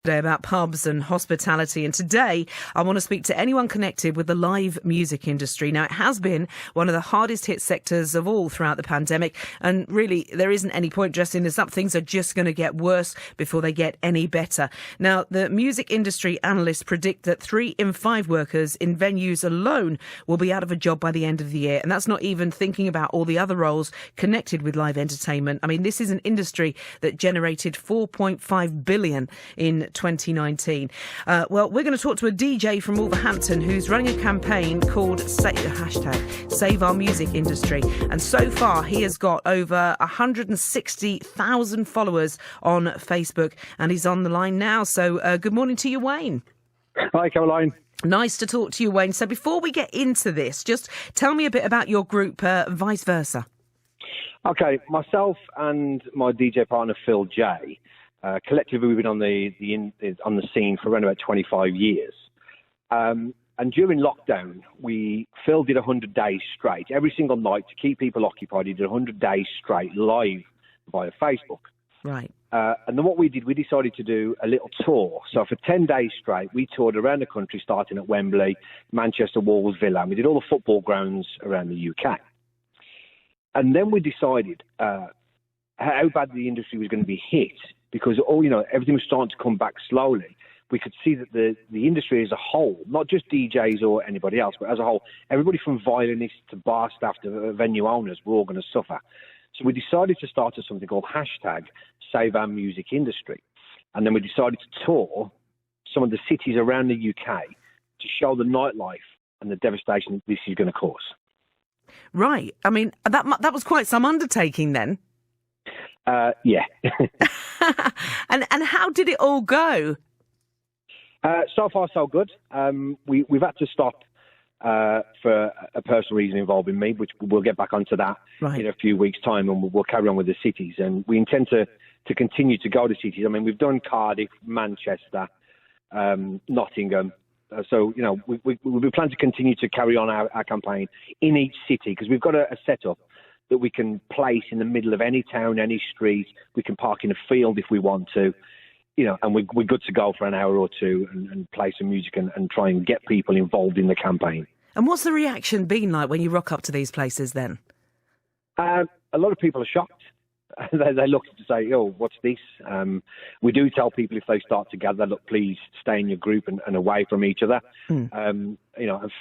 Today about pubs and hospitality, and today I want to speak to anyone connected with the live music industry. Now, it has been one of the hardest hit sectors of all throughout the pandemic, and really there isn't any point dressing this up. Things are just going to get worse before they get any better. Now, the music industry analysts predict that 3 in 5 workers in venues alone will be out of a job by the end of the year, and that's not even thinking about all the other roles connected with live entertainment. I mean, this is an industry that generated $4.5 billion in 2019. Well, we're going to talk to a DJ from Wolverhampton who's running a campaign called Save Our Music Industry. And so far, he has got over 160,000 followers on Facebook, and he's on the line now. So good morning to you, Wayne. Hi, Caroline. Nice to talk to you, Wayne. So before we get into this, just tell me a bit about your group, Vice Versa. Okay, myself and my DJ partner, Phil J., collectively, we've been on the scene for around about 25 years. And during lockdown, Phil did 100 days straight. Every single night, to keep people occupied, he did 100 days straight live via Facebook. Right. And then what we did, we decided to do a little tour. So for 10 days straight, we toured around the country, starting at Wembley, Manchester, Wolves, Villa, and we did all the football grounds around the UK. And then we decided how bad the industry was going to be hit, because everything was starting to come back slowly. We could see that the industry as a whole, not just DJs or anybody else, but as a whole, everybody from violinists to bar staff to venue owners were all going to suffer. So we decided to start something called #Save Our Music Industry. And then we decided to tour some of the cities around the UK to show the nightlife and the devastation this is going to cause. Right. I mean, that was quite some undertaking then. Yeah. And how did it all go? So far, so good. We've had to stop for a personal reason involving me, which we'll get back onto that in a few weeks' time, and we'll carry on with the cities. And we intend to continue to go to cities. I mean, we've done Cardiff, Manchester, Nottingham. So, we plan to continue to carry on our campaign in each city, because we've got a setup that we can place in the middle of any town, any street. We can park in a field if we want to, and we're good to go for an hour or two and play some music and try and get people involved in the campaign. And what's the reaction been like when you rock up to these places then? A lot of people are shocked. They look to say, "Oh, what's this?" We do tell people if they start to gather, look, please stay in your group and away from each other. And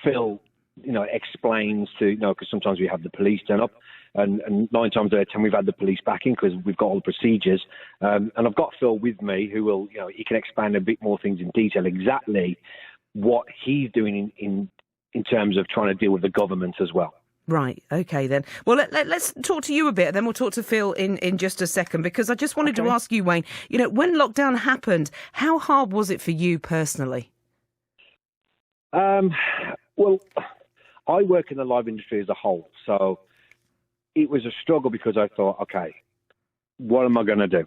Phil, explains to, because sometimes we have the police turn up, and 9 times out of 10 we've had the police backing because we've got all the procedures. And I've got Phil with me who will, he can expand a bit more things in detail, exactly what he's doing in terms of trying to deal with the government as well. Right, OK then. Well, let's talk to you a bit, then we'll talk to Phil in just a second, because I just wanted to ask you, Wayne, when lockdown happened, how hard was it for you personally? Well, I work in the live industry as a whole, so it was a struggle, because I thought, OK, what am I going to do?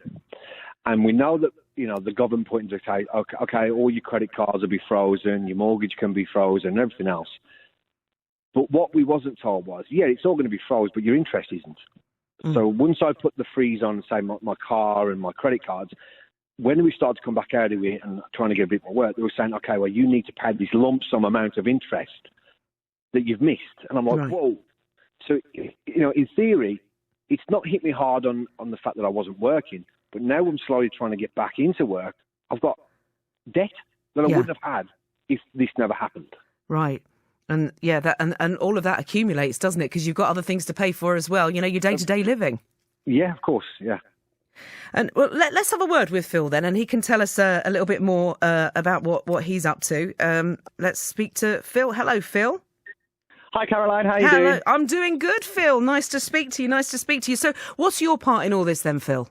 And we know that, the government put into place, OK, all your credit cards will be frozen, your mortgage can be frozen, and everything else. But what we wasn't told was, it's all going to be frozen, but your interest isn't. So once I put the freeze on, say, my car and my credit cards, when we started to come back out of it and trying to get a bit more work, they were saying, OK, well, you need to pay this lump sum amount of interest that you've missed. And I'm like, whoa. So, in theory, it's not hit me hard on the fact that I wasn't working, but now I'm slowly trying to get back into work. I've got debt that I wouldn't have had if this never happened. Right. And that and all of that accumulates, doesn't it? Because you've got other things to pay for as well, your day-to-day living. Yeah, of course, yeah. And well, let's have a word with Phil then, and he can tell us a little bit more about what he's up to. Let's speak to Phil. Hello, Phil. Hi, Caroline. How are you doing? I'm doing good, Phil. Nice to speak to you. So what's your part in all this then, Phil?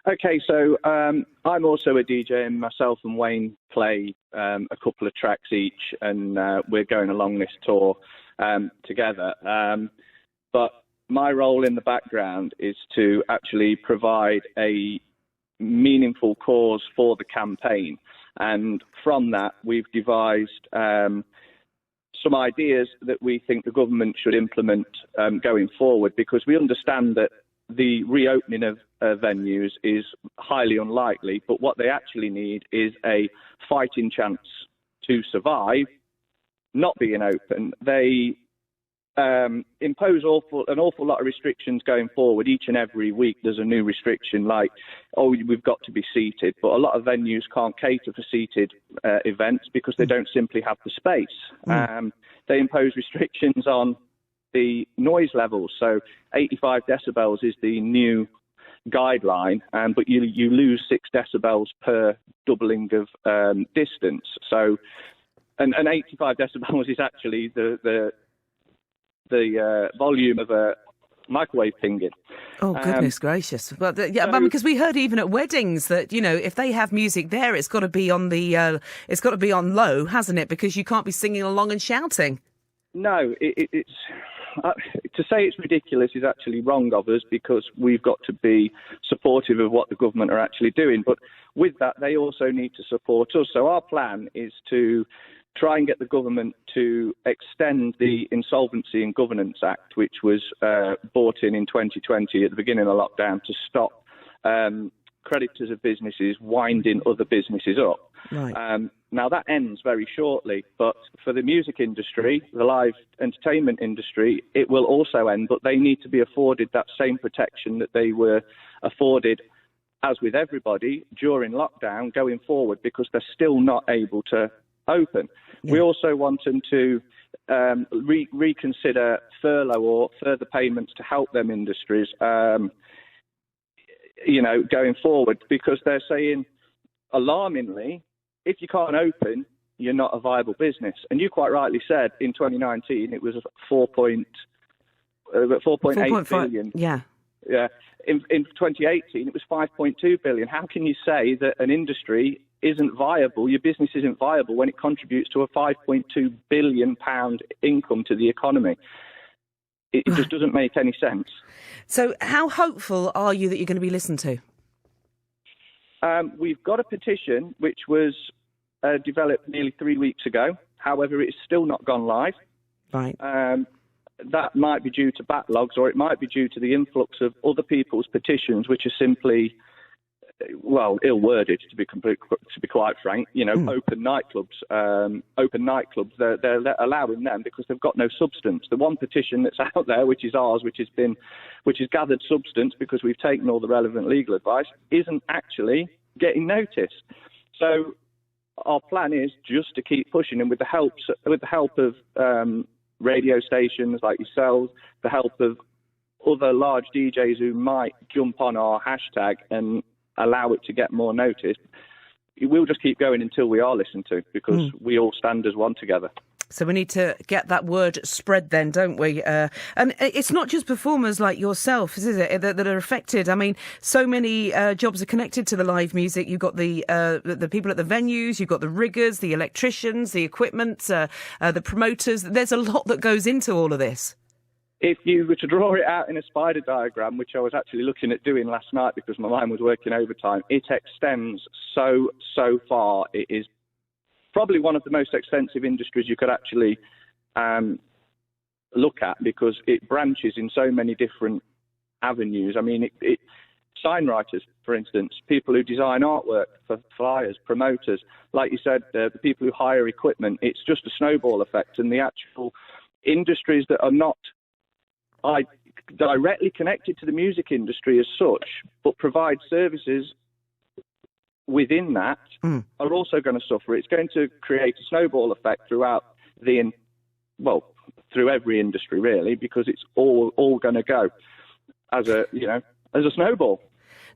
Okay, so I'm also a DJ, and myself and Wayne play a couple of tracks each, and we're going along this tour together. But my role in the background is to actually provide a meaningful cause for the campaign. And from that, we've devised some ideas that we think the government should implement going forward, because we understand that the reopening of venues is highly unlikely, but what they actually need is a fighting chance to survive not being open. They impose an awful lot of restrictions going forward. Each and every week there's a new restriction, like, we've got to be seated, but a lot of venues can't cater for seated events because they don't simply have the space. They impose restrictions on the noise levels, so 85 decibels is the new guideline, but you lose 6 decibels per doubling of distance. So, and 85 decibels is actually the volume of a microwave pinging. Oh, goodness gracious! Well, because we heard even at weddings that, you know, if they have music there, it's got to be on it's got to be on low, hasn't it? Because you can't be singing along and shouting. No, it's to say it's ridiculous is actually wrong of us, because we've got to be supportive of what the government are actually doing. But with that, they also need to support us. So our plan is to try and get the government to extend the Insolvency and Governance Act, which was brought in 2020 at the beginning of lockdown, to stop creditors of businesses winding other businesses up. Right. Now, that ends very shortly, but for the music industry, the live entertainment industry, it will also end, but they need to be afforded that same protection that they were afforded, as with everybody, during lockdown going forward, because they're still not able to open. Yeah. We also want them to reconsider furlough or further payments to help them industries, going forward, because they're saying, alarmingly, if you can't open, you're not a viable business. And you quite rightly said in 2019 it was 4.8 billion. Yeah. Yeah. In 2018 it was 5.2 billion. How can you say that an industry isn't viable, your business isn't viable, when it contributes to a £5.2 billion income to the economy? It just doesn't make any sense. So how hopeful are you that you're going to be listened to? We've got a petition which was developed nearly 3 weeks ago. However, it's still not gone live. Right. That might be due to backlogs, or it might be due to the influx of other people's petitions, which are simply, ill-worded, to be quite frank. Open nightclubs. They're allowing them because they've got no substance. The one petition that's out there, which is ours, which has gathered substance because we've taken all the relevant legal advice, isn't actually getting noticed. So our plan is just to keep pushing, and with the help of radio stations like yourselves, the help of other large DJs who might jump on our hashtag and allow it to get more notice, we'll just keep going until we are listened to, because we all stand as one together. So we need to get that word spread then, don't we? And it's not just performers like yourself, is it, that are affected? I mean, so many jobs are connected to the live music. You've got the people at the venues, you've got the riggers, the electricians, the equipment, the promoters. There's a lot that goes into all of this. If you were to draw it out in a spider diagram, which I was actually looking at doing last night because my mind was working overtime, it extends so far. It is probably one of the most extensive industries you could actually look at, because it branches in so many different avenues. I mean, sign writers, for instance, people who design artwork for flyers, promoters, like you said, the people who hire equipment. It's just a snowball effect, and the actual industries that are not directly connected to the music industry as such, but provide services within that, are also going to suffer. It's going to create a snowball effect throughout through every industry, really, because it's all going to go as a snowball.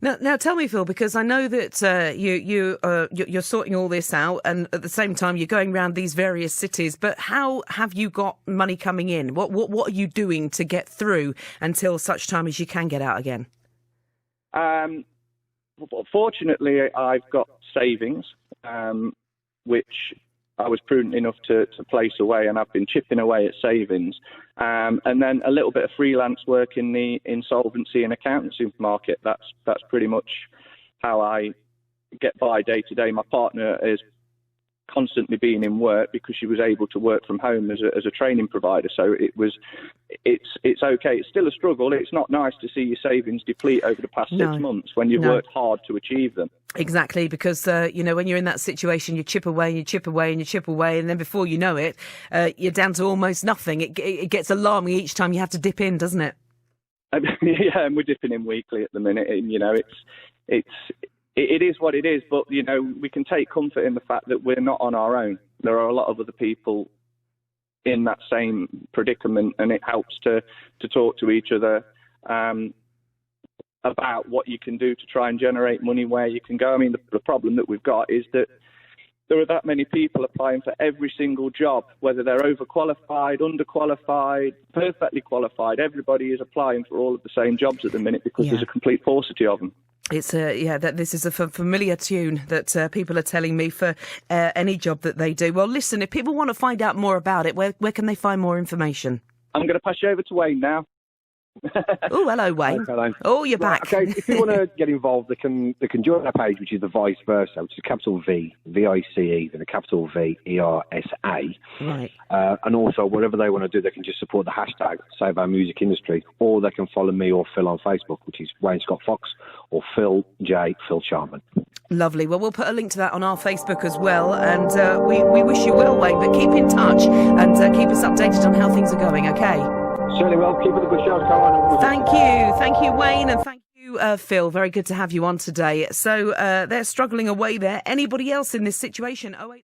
Now, tell me, Phil, because I know that you're sorting all this out, and at the same time you're going around these various cities. But how have you got money coming in? What are you doing to get through until such time as you can get out again? Fortunately, I've got savings, which I was prudent enough to place away, and I've been chipping away at savings. And then a little bit of freelance work in the insolvency and accountancy market. That's pretty much how I get by day to day. My partner is constantly being in work because she was able to work from home as a training provider. So it's okay. It's still a struggle. It's not nice to see your savings deplete over the past 6 months when you've worked hard to achieve them. Exactly, because, when you're in that situation, you chip away and you chip away and you chip away, and then before you know it, you're down to almost nothing. It gets alarming each time you have to dip in, doesn't it? Yeah, and we're dipping in weekly at the minute. And, it is what it is, but, we can take comfort in the fact that we're not on our own. There are a lot of other people in that same predicament, and it helps to talk to each other about what you can do to try and generate money where you can go. I mean, the problem that we've got is that there are that many people applying for every single job, whether they're overqualified, underqualified, perfectly qualified. Everybody is applying for all of the same jobs at the minute because there's a complete paucity of them. It's this is a familiar tune that people are telling me for any job that they do. Well, listen, if people want to find out more about it, where can they find more information? I'm going to pass you over to Wayne now. Oh, hello, Wayne. Hello. Oh, you're back. Okay, if you want to get involved, they can join our page, which is the Vice Versa, which is a capital V, V-I-C-E, then a capital V, E-R-S-A. Right. And also, whatever they want to do, they can just support the hashtag Save Our Music Industry, or they can follow me or Phil on Facebook, which is Wayne Scott Fox, or Phil Charman. Lovely. Well, we'll put a link to that on our Facebook as well, and we wish you well, Wayne, but keep in touch and keep us updated on how things are going, okay? Certainly will. Keep it a good show, Charman. Thank you, Wayne, and thank you, Phil. Very good to have you on today. So they're struggling away there. Anybody else in this situation? 08